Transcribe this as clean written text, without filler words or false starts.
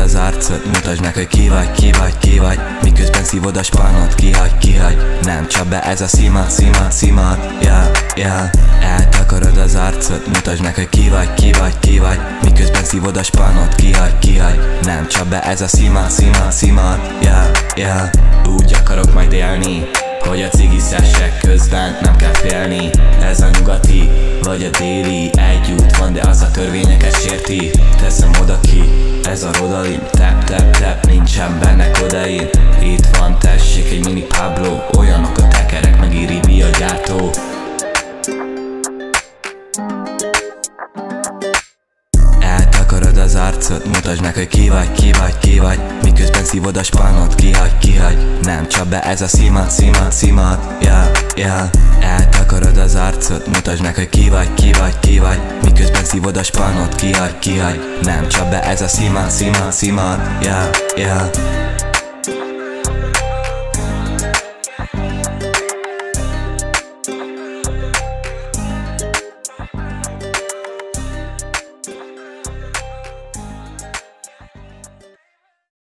az arcod, mutasd meg, hogy ki vagy, ki vagy, ki vagy. Miközben szívod a spanot, kihagy, nem csap be ez a szimat, yeah. Eltakarod az arcod, mutasd meg, hogy ki vagy, ki vagy, ki vagy. Miközben szívod a spanot, kihagy, nem csap be ez a szimat, yeah. Úgy akarok majd élni, hogy a cigiszesek közben nem kell félni. Ez a nyugati, vagy a déli, egy út van, de az a törvényeket sérti. Teszem oda ki, ez a Rodalin, tap, nincsen benne kodein. Itt van, tessék egy mini Pablo, olyanok a tekerek, meg iribi a gyártó. Eltakarod az arcod, mutasd meg, hogy ki vagy, ki vagy, ki vagy. Miközben szívod a spanot, kihagy, nem csap be ez a szimat, yeah. Eltakarod az arcod, mutasd meg, hogy ki vagy, ki vagy, ki vagy. Miközben szívod a spanot, kihagy, nem csap be ez a szimat, yeah.